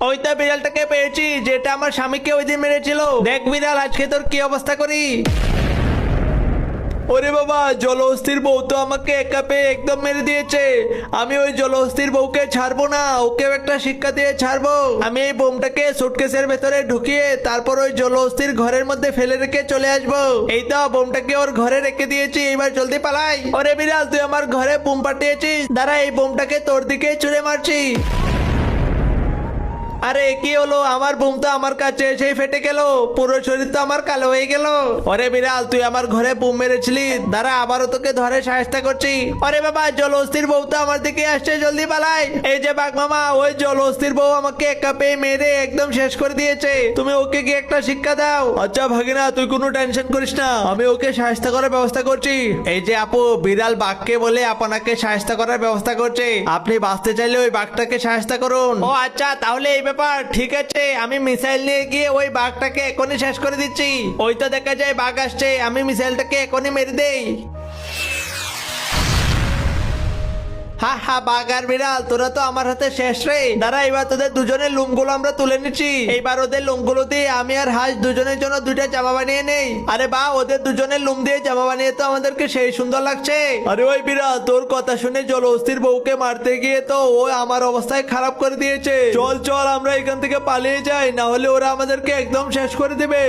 ওই তো বিড়ালটাকে পেয়েছি, যেটা আমার স্বামীকে ওই দিন মেরেছিল। দেখ বিড়াল, আজকে তোর কি অবস্থা করি। ওরে বাবা, জলহস্তির বউ তো আমাকে একা পেয়ে একদম মেরে দিয়েছে। আমি ওই জলহস্তির বউকে ছাড়বো না, ওকেও একটা শিক্ষা দিয়ে ছাড়বো। আমি এই বোমটাকে সুটকেসের ভেতরে ঢুকিয়ে তারপর ওই জলহস্তির ঘরের মধ্যে ফেলে রেখে চলে আসবো। এই তো বোমটাকে ওর ঘরে রেখে দিয়েছি, এবার জলদি পালাই। ওরে বিড়াল, তুই আমার ঘরে বোম পাঠিয়েছিস, দাঁড়া এই বোমটাকে তোর দিকে ছুড়ে মারছি। আরে কি হলো, আমার বুম তো আমার কাছে এসে ফেটে গেল, পুরো শরীর তো আমার কালো হয়ে গেল। ওরে বিড়াল, তুই আমার ঘরে বুম মেরেছিলি, দাঁড়া আবারও তোকে ধরে সাহায্য করছি। আরে বাবা, জলহস্তির বউ তো আমার দিকে আসছে, জলদি পালাই। এই যে বাঘ মামা, ওই জলহস্তির বউ আমাকে একা পেয়ে মেরে একদম শেষ করে দিয়েছে, তুমি ওকে গিয়ে একটা শিক্ষা দাও। আচ্ছা ভাগিনা, তুই কোনো টেনশন করিস না, আমি ওকে সাহায্য করার ব্যবস্থা করছি। এই যে আপু, বিড়াল বাঘকে বলে আপনাকে সাহায্য করার ব্যবস্থা করছে, আপনি বাঁচতে চাইলে ওই বাঘটাকে সাহায্য করুন। ও আচ্ছা, তাহলে এই ব্যাপার, ঠিক আছে, আমি মিসাইল নিয়ে গিয়ে ওই বাঘটাকে এখনই শেষ করে দিচ্ছি। ওই তো দেখা যায় বাঘ আসছে, আমি মিসাইলটাকে এখনই মেরে দেই। হা হা, বাঘ আর বিড়াল তোরা তো আমার হাতে শেষ রে। দাঁড়া, এবার তোদের দুজনের লুমগুলো আমরা তুলে নিচ্ছি। এইবার ওদের লুমগুলো দিয়ে আমি আর হাঁস দুজনের জন্য দুইটা জামা বানিয়ে নেই। আরে বা, ওদের দুজনের লুম দিয়ে জামা বানিয়ে তো আমাদেরকে সেই সুন্দর লাগছে। আরে ওই বিড়াল, তোর কথা শুনে জলহস্তির বউকে মারতে গিয়ে তো ও আমার অবস্থায় খারাপ করে দিয়েছে। চল চল, আমরা এখান থেকে পালিয়ে যাই, না হলে ওরা আমাদেরকে একদম শেষ করে দেবে।